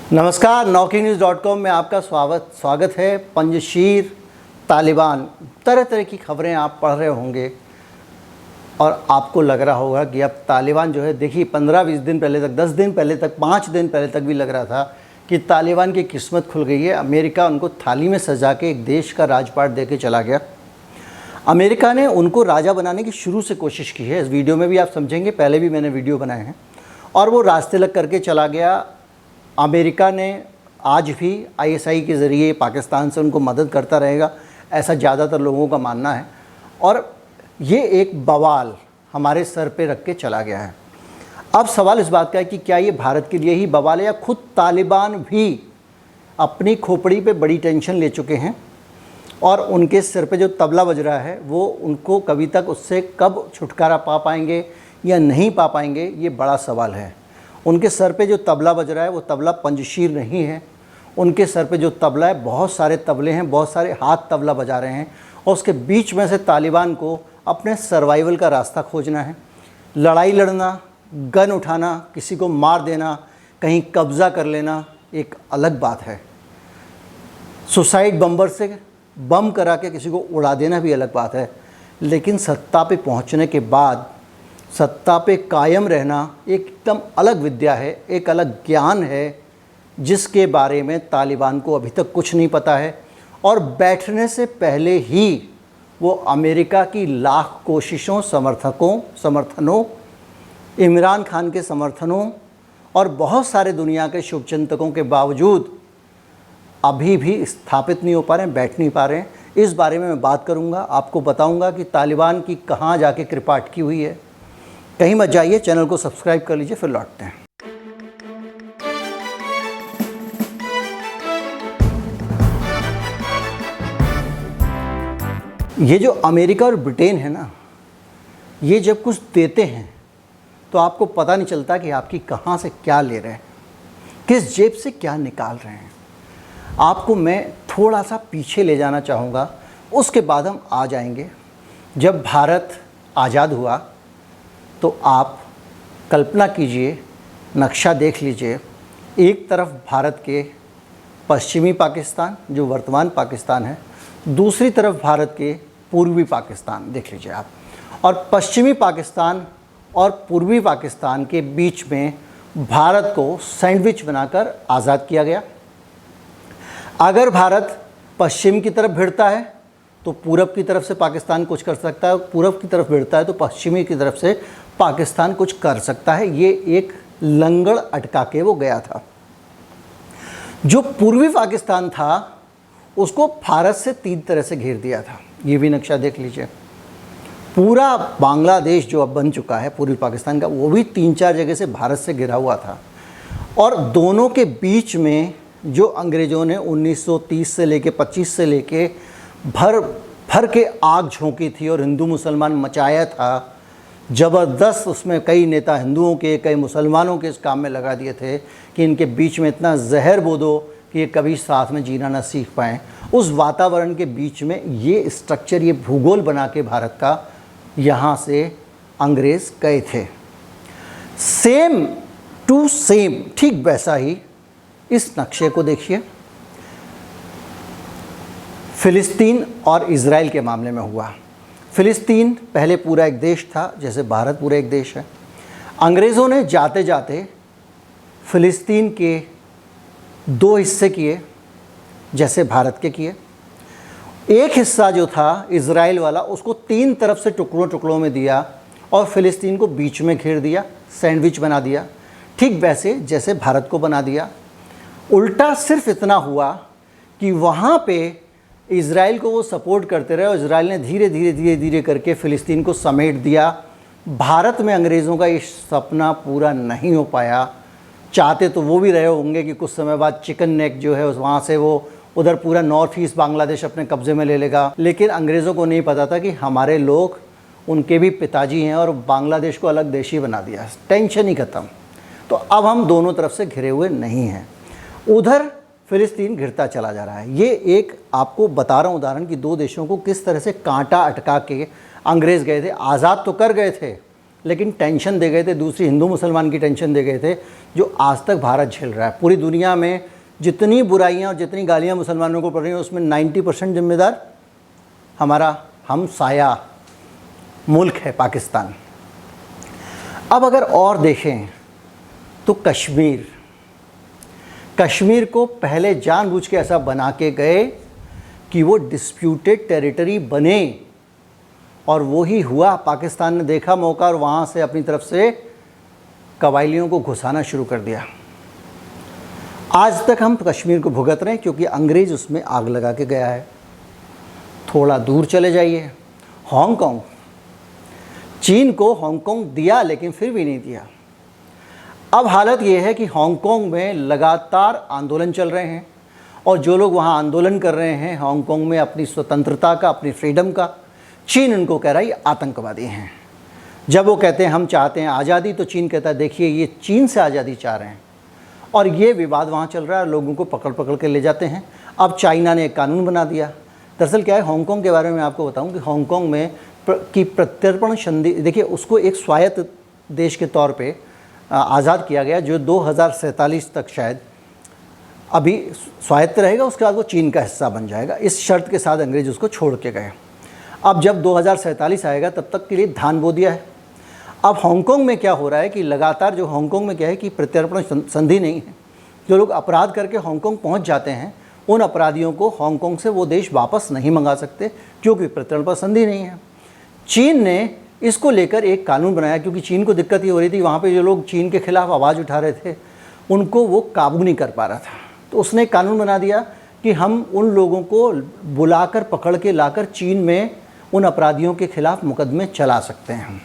नमस्कार, NaukingNews.com में आपका स्वागत है। पंजशीर, तालिबान, तरह तरह की खबरें आप पढ़ रहे होंगे और आपको लग रहा होगा कि अब तालिबान जो है, देखिए 15-20 दिन पहले तक, 10 दिन पहले तक, 5 दिन पहले तक भी लग रहा था कि तालिबान की किस्मत खुल गई है। अमेरिका उनको थाली में सजा के एक देश का राजपाट दे के चला गया। अमेरिका ने उनको राजा बनाने की शुरू से कोशिश की है। इस वीडियो में भी आप समझेंगे, पहले भी मैंने वीडियो बनाए हैं, और वो रास्ते लग करके चला गया। अमेरिका ने आज भी ISI के ज़रिए पाकिस्तान से उनको मदद करता रहेगा, ऐसा ज़्यादातर लोगों का मानना है। और ये एक बवाल हमारे सर पे रख के चला गया है। अब सवाल इस बात का है कि क्या ये भारत के लिए ही बवाल है या खुद तालिबान भी अपनी खोपड़ी पे बड़ी टेंशन ले चुके हैं और उनके सिर पे जो तबला बज रहा है वो उनको कभी तक उससे कब छुटकारा पा पाएंगे या नहीं पा पाएंगे, ये बड़ा सवाल है। उनके सर पे जो तबला बज रहा है वो तबला पंजशीर नहीं है। उनके सर पे जो तबला है, बहुत सारे तबले हैं, बहुत सारे हाथ तबला बजा रहे हैं, और उसके बीच में से तालिबान को अपने सर्वाइवल का रास्ता खोजना है। लड़ाई लड़ना, गन उठाना, किसी को मार देना, कहीं कब्ज़ा कर लेना एक अलग बात है। सुसाइड बम्बर से बम करा के किसी को उड़ा देना भी अलग बात है। लेकिन सत्ता पे पहुंचने के बाद सत्ता पे कायम रहना एकदम अलग विद्या है, एक अलग ज्ञान है, जिसके बारे में तालिबान को अभी तक कुछ नहीं पता है। और बैठने से पहले ही वो अमेरिका की लाख कोशिशों, समर्थनों, इमरान खान के समर्थनों और बहुत सारे दुनिया के शुभचिंतकों के बावजूद अभी भी स्थापित नहीं हो पा रहे हैं, बैठ नहीं पा रहे हैं। इस बारे में मैं बात करूंगा, आपको बताऊंगा कि तालिबान की कहाँ जाके कृपा अटकी हुई है। कहीं मत जाइए, चैनल को सब्सक्राइब कर लीजिए, फिर लौटते हैं। ये जो अमेरिका और ब्रिटेन है ना, ये जब कुछ देते हैं तो आपको पता नहीं चलता कि आपकी कहाँ से क्या ले रहे हैं, किस जेब से क्या निकाल रहे हैं। आपको मैं थोड़ा सा पीछे ले जाना चाहूँगा, उसके बाद हम आ जाएंगे। जब भारत आज़ाद हुआ तो आप कल्पना कीजिए, नक्शा देख लीजिए। एक तरफ भारत के पश्चिमी पाकिस्तान, जो वर्तमान पाकिस्तान है, दूसरी तरफ भारत के पूर्वी पाकिस्तान देख लीजिए आप। और पश्चिमी पाकिस्तान और पूर्वी पाकिस्तान के बीच में भारत को सैंडविच बनाकर आज़ाद किया गया। अगर भारत पश्चिम की तरफ भिड़ता है तो पूरब की तरफ से पाकिस्तान कुछ कर सकता है, पूरब की तरफ भिड़ता है तो पश्चिमी की तरफ से पाकिस्तान कुछ कर सकता है। ये एक लंगड़ अटका के वो गया था। जो पूर्वी पाकिस्तान था उसको भारत से 3 तरह से घेर दिया था। ये भी नक्शा देख लीजिए। पूरा बांग्लादेश जो अब बन चुका है पूर्वी पाकिस्तान का, वो भी 3-4 जगह से भारत से घिरा हुआ था। और दोनों के बीच में जो अंग्रेज़ों ने 1930 से लेके 25 से लेके भर के आग झोंकी थी और हिंदू मुसलमान मचाया था ज़बरदस्त। उसमें कई नेता हिंदुओं के, कई मुसलमानों के इस काम में लगा दिए थे कि इनके बीच में इतना जहर बो दो कि ये कभी साथ में जीना ना सीख पाएँ। उस वातावरण के बीच में ये स्ट्रक्चर, ये भूगोल बना के भारत का यहाँ से अंग्रेज़ गए थे। सेम टू सेम, ठीक वैसा ही इस नक्शे को देखिए। फ़िलिस्तीन और इज़राइल के मामले में हुआ। फ़िलिस्तीन पहले पूरा एक देश था, जैसे भारत पूरा एक देश है। अंग्रेज़ों ने जाते जाते फ़िलिस्तीन के 2 हिस्से किए, जैसे भारत के किए। एक हिस्सा जो था इज़राइल वाला, उसको 3 तरफ से टुकड़ों में दिया और फ़िलिस्तीन को बीच में घेर दिया, सैंडविच बना दिया, ठीक वैसे जैसे भारत को बना दिया। उल्टा सिर्फ इतना हुआ कि वहाँ पे इज़राइल को वो सपोर्ट करते रहे और इज़राइल ने धीरे धीरे करके फ़िलिस्तीन को समेट दिया। भारत में अंग्रेज़ों का ये सपना पूरा नहीं हो पाया। चाहते तो वो भी रहे होंगे कि कुछ समय बाद चिकन नेक जो है वहाँ से वो उधर पूरा नॉर्थ ईस्ट बांग्लादेश अपने कब्ज़े में ले लेगा। लेकिन अंग्रेज़ों को नहीं पता था कि हमारे लोग उनके भी पिताजी हैं और बांग्लादेश को अलग देश ही बना दिया। टेंशन ही ख़त्म। तो अब हम दोनों तरफ से घिरे हुए नहीं हैं। उधर फ़िलिस्तीन घिरता चला जा रहा है। ये एक आपको बता रहा हूँ उदाहरण कि 2 देशों को किस तरह से कांटा अटका के अंग्रेज़ गए थे। आज़ाद तो कर गए थे, लेकिन टेंशन दे गए थे, दूसरी हिंदू मुसलमान की टेंशन दे गए थे, जो आज तक भारत झेल रहा है। पूरी दुनिया में जितनी बुराइयां और जितनी गालियां मुसलमानों को पड़ रही हैं उसमें 90% जिम्मेदार हमारा हमसाया मुल्क है पाकिस्तान। अब अगर और देखें तो कश्मीर को पहले जानबूझ के ऐसा बना के गए कि वो डिस्प्यूटेड टेरिटरी बने, और वो ही हुआ। पाकिस्तान ने देखा मौका और वहाँ से अपनी तरफ से कबायलियों को घुसाना शुरू कर दिया। आज तक हम कश्मीर को भुगत रहे हैं क्योंकि अंग्रेज़ उसमें आग लगा के गया है। थोड़ा दूर चले जाइए, हांगकांग, चीन को हांगकांग दिया लेकिन फिर भी नहीं दिया। अब हालत ये है कि हांगकांग में लगातार आंदोलन चल रहे हैं, और जो लोग वहाँ आंदोलन कर रहे हैं हांगकांग में अपनी स्वतंत्रता का, अपनी फ्रीडम का, चीन उनको कह रहा है ये आतंकवादी हैं। जब वो कहते हैं हम चाहते हैं आज़ादी, तो चीन कहता है देखिए ये चीन से आज़ादी चाह रहे हैं, और ये विवाद वहाँ चल रहा है, लोगों को पकड़ पकड़ के ले जाते हैं। अब चाइना ने एक कानून बना दिया। दरअसल क्या है, हांगकांग के बारे में आपको बताऊं कि हांगकांग में की प्रत्यर्पण संधि, देखिए उसको एक स्वायत्त देश के तौर पे आज़ाद किया गया, जो 2047 तक शायद अभी स्वायत्त रहेगा, उसके बाद वो चीन का हिस्सा बन जाएगा। इस शर्त के साथ अंग्रेज उसको छोड़ के गए। अब जब 2047 आएगा तब तक के लिए धान बो दिया है। अब हांगकांग में क्या हो रहा है कि लगातार, जो हांगकांग में क्या है कि प्रत्यर्पण संधि नहीं है, जो लोग अपराध करके हांगकांग पहुंच जाते हैं उन अपराधियों को हांगकांग से वो देश वापस नहीं मंगा सकते क्योंकि प्रत्यर्पण संधि नहीं है। चीन ने इसको लेकर एक कानून बनाया, क्योंकि चीन को दिक्कत ये हो रही थी, वहाँ पे जो लोग चीन के खिलाफ आवाज़ उठा रहे थे उनको वो काबू नहीं कर पा रहा था। तो उसने एक कानून बना दिया कि हम उन लोगों को बुलाकर पकड़ के लाकर चीन में उन अपराधियों के खिलाफ मुकदमे चला सकते हैं।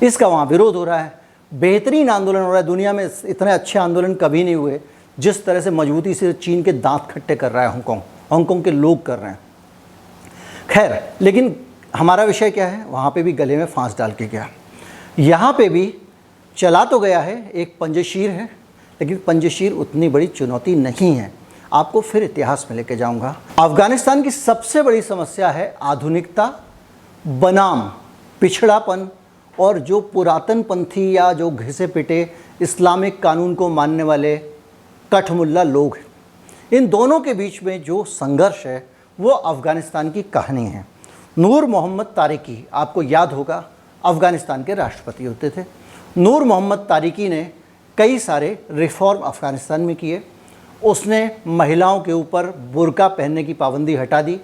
इसका वहाँ विरोध हो रहा है, बेहतरीन आंदोलन हो रहा है। दुनिया में इतने अच्छे आंदोलन कभी नहीं हुए जिस तरह से मजबूती से चीन के दांत खट्टे कर रहा है हांगकांग के लोग कर रहे हैं। खैर, लेकिन हमारा विषय क्या है, वहाँ पे भी गले में फांस डाल के गया। यहाँ पे भी चला तो गया है, एक पंजशीर है, लेकिन पंजशीर उतनी बड़ी चुनौती नहीं है। आपको फिर इतिहास में लेके जाऊँगा। अफ़गानिस्तान की सबसे बड़ी समस्या है आधुनिकता बनाम पिछड़ापन, और जो पुरातन पंथी या जो घिसे पिटे इस्लामिक कानून को मानने वाले कठमुल्ला लोग हैं। इन दोनों के बीच में जो संघर्ष है वो अफ़गानिस्तान की कहानी है। नूर मोहम्मद तारिकी, आपको याद होगा, अफ़गानिस्तान के राष्ट्रपति होते थे। नूर मोहम्मद तारिकी ने कई सारे रिफॉर्म अफ़गानिस्तान में किए। उसने महिलाओं के ऊपर बुर्का पहनने की पाबंदी हटा दी,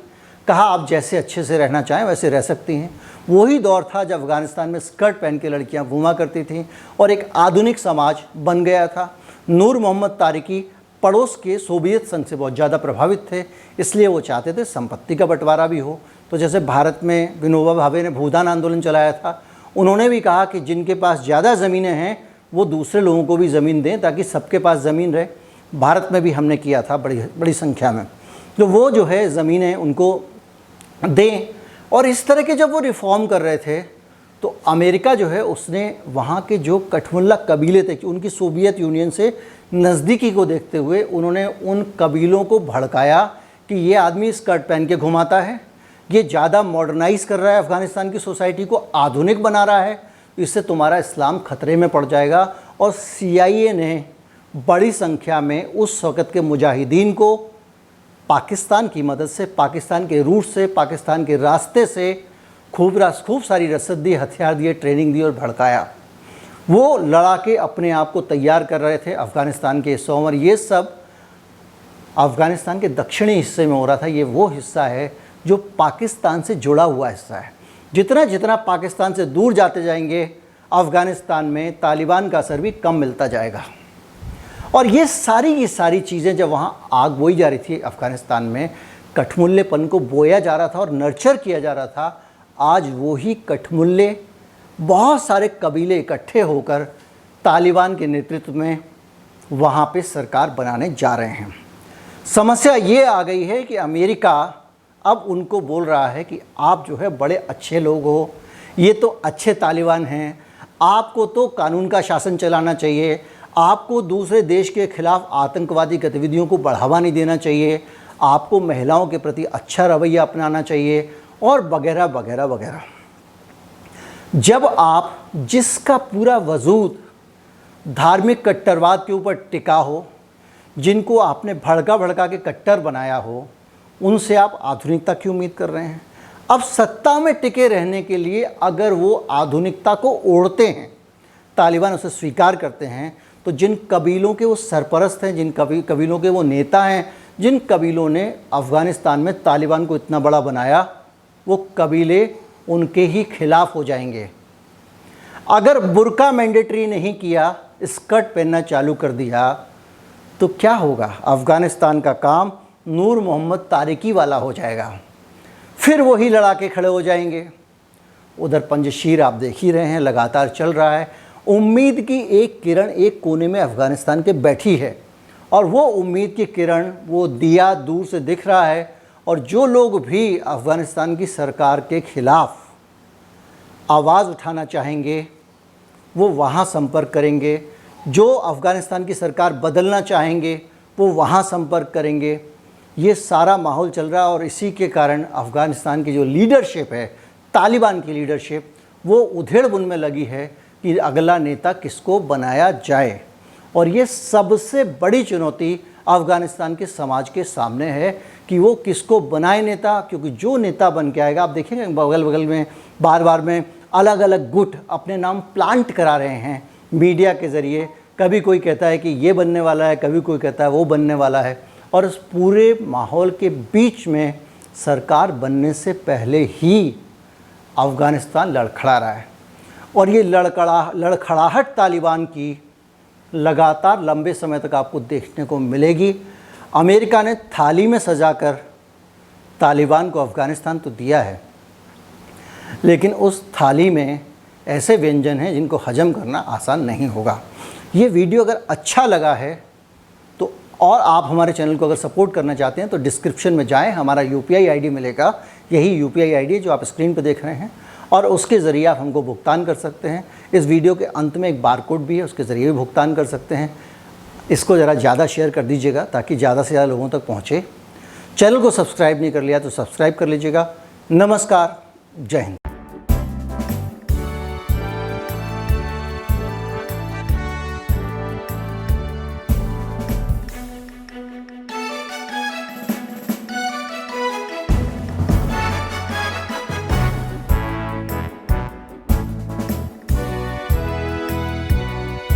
कहा आप जैसे अच्छे से रहना चाहें वैसे रह सकती हैं। वही दौर था जब अफ़गानिस्तान में स्कर्ट पहन के लड़कियां घूमा करती थीं और एक आधुनिक समाज बन गया था। नूर मोहम्मद तारिकी पड़ोस के सोवियत संघ से बहुत ज़्यादा प्रभावित थे, इसलिए वो चाहते थे संपत्ति का बंटवारा भी हो। तो जैसे भारत में विनोबा भावे ने भूदान आंदोलन चलाया था, उन्होंने भी कहा कि जिनके पास ज़्यादा ज़मीनें हैं वो दूसरे लोगों को भी ज़मीन दें ताकि सबके पास ज़मीन रहे। भारत में भी हमने किया था बड़ी संख्या में। तो वो जो है ज़मीनें उनको दें, और इस तरह के जब वो रिफॉर्म कर रहे थे तो अमेरिका जो है उसने वहाँ के जो कठमुल्ला कबीले थे, उनकी सोवियत यूनियन से नज़दीकी को देखते हुए उन्होंने उन कबीलों को भड़काया कि ये आदमी स्कर्ट पहन के घुमाता है, ये ज़्यादा मॉडर्नाइज़ कर रहा है अफ़गानिस्तान की सोसाइटी को, आधुनिक बना रहा है, इससे तुम्हारा इस्लाम खतरे में पड़ जाएगा। और CIA ने बड़ी संख्या में उस वक़्त के मुजाहिदीन को पाकिस्तान की मदद से, पाकिस्तान के रूट से, पाकिस्तान के रास्ते से खूब सारी रसद दी, हथियार दिए, ट्रेनिंग दी और भड़काया। वो लड़ा के अपने आप को तैयार कर रहे थे अफ़गानिस्तान के हिस्सों में। ये सब अफ़गानिस्तान के दक्षिणी हिस्से में हो रहा था। ये वो हिस्सा है जो पाकिस्तान से जुड़ा हुआ हिस्सा है। जितना जितना पाकिस्तान से दूर जाते जाएंगे अफ़गानिस्तान में तालिबान का असर भी कम मिलता जाएगा। और ये सारी की सारी चीज़ें जब वहाँ आग बोई जा रही थी अफ़गानिस्तान में, कठमुल्लेपन को बोया जा रहा था और नर्चर किया जा रहा था, आज वही कठमुल्ले बहुत सारे कबीले इकट्ठे होकर तालिबान के नेतृत्व में वहाँ पे सरकार बनाने जा रहे हैं। समस्या ये आ गई है कि अमेरिका अब उनको बोल रहा है कि आप जो है बड़े अच्छे लोग हो, ये तो अच्छे तालिबान हैं, आपको तो कानून का शासन चलाना चाहिए, आपको दूसरे देश के खिलाफ आतंकवादी गतिविधियों को बढ़ावा नहीं देना चाहिए, आपको महिलाओं के प्रति अच्छा रवैया अपनाना चाहिए और वगैरह वगैरह वगैरह। जब आप जिसका पूरा वजूद धार्मिक कट्टरवाद के ऊपर टिका हो, जिनको आपने भड़का भड़का के कट्टर बनाया हो, उनसे आप आधुनिकता की उम्मीद कर रहे हैं। अब सत्ता में टिके रहने के लिए अगर वो आधुनिकता को ओढ़ते हैं, तालिबान उसे स्वीकार करते हैं, तो जिन कबीलों के वो सरपरस्त हैं, जिन कबीलों के वो नेता हैं, जिन कबीलों ने अफ़गानिस्तान में तालिबान को इतना बड़ा बनाया, वो कबीले उनके ही खिलाफ हो जाएंगे। अगर बुर्का मैंडेटरी नहीं किया, स्कर्ट पहनना चालू कर दिया, तो क्या होगा? अफ़गानिस्तान का काम नूर मोहम्मद तारिकी वाला हो जाएगा। फिर वही लड़ाके खड़े हो जाएंगे। उधर पंजशीर आप देख ही रहे हैं, लगातार चल रहा है। उम्मीद की एक किरण एक कोने में अफ़गानिस्तान के बैठी है, और वो उम्मीद की किरण, वो दिया दूर से दिख रहा है। और जो लोग भी अफ़गानिस्तान की सरकार के ख़िलाफ़ आवाज़ उठाना चाहेंगे, वो वहाँ संपर्क करेंगे। जो अफ़गानिस्तान की सरकार बदलना चाहेंगे, वो वहाँ संपर्क करेंगे। ये सारा माहौल चल रहा है, और इसी के कारण अफ़गानिस्तान की जो लीडरशिप है, तालिबान की लीडरशिप, वो उधेड़-बुन में लगी है कि अगला नेता किसको बनाया जाए। और ये सबसे बड़ी चुनौती अफ़गानिस्तान के समाज के सामने है कि वो किसको बनाए नेता, क्योंकि जो नेता बन के आएगा, आप देखेंगे बगल बगल में बार बार में अलग अलग गुट अपने नाम प्लांट करा रहे हैं मीडिया के ज़रिए। कभी कोई कहता है कि ये बनने वाला है, कभी कोई कहता है वो बनने वाला है। और इस पूरे माहौल के बीच में सरकार बनने से पहले ही अफ़गानिस्तान लड़खड़ा रहा है, और ये लड़खड़ाहट तालिबान की लगातार लंबे समय तक आपको देखने को मिलेगी। अमेरिका ने थाली में सजाकर तालिबान को अफ़गानिस्तान तो दिया है, लेकिन उस थाली में ऐसे व्यंजन हैं जिनको हजम करना आसान नहीं होगा। ये वीडियो अगर अच्छा लगा है तो, और आप हमारे चैनल को अगर सपोर्ट करना चाहते हैं, तो डिस्क्रिप्शन में जाएं, हमारा UPI ID मिलेगा। यही UPI ID है जो आप स्क्रीन पर देख रहे हैं, और उसके ज़रिए आप हमको भुगतान कर सकते हैं। इस वीडियो के अंत में एक बारकोड भी है, उसके ज़रिए भी भुगतान कर सकते हैं। इसको ज़रा ज़्यादा शेयर कर दीजिएगा ताकि ज़्यादा से ज़्यादा लोगों तक पहुँचे। चैनल को सब्सक्राइब नहीं कर लिया तो सब्सक्राइब कर लीजिएगा। नमस्कार, जय हिंद।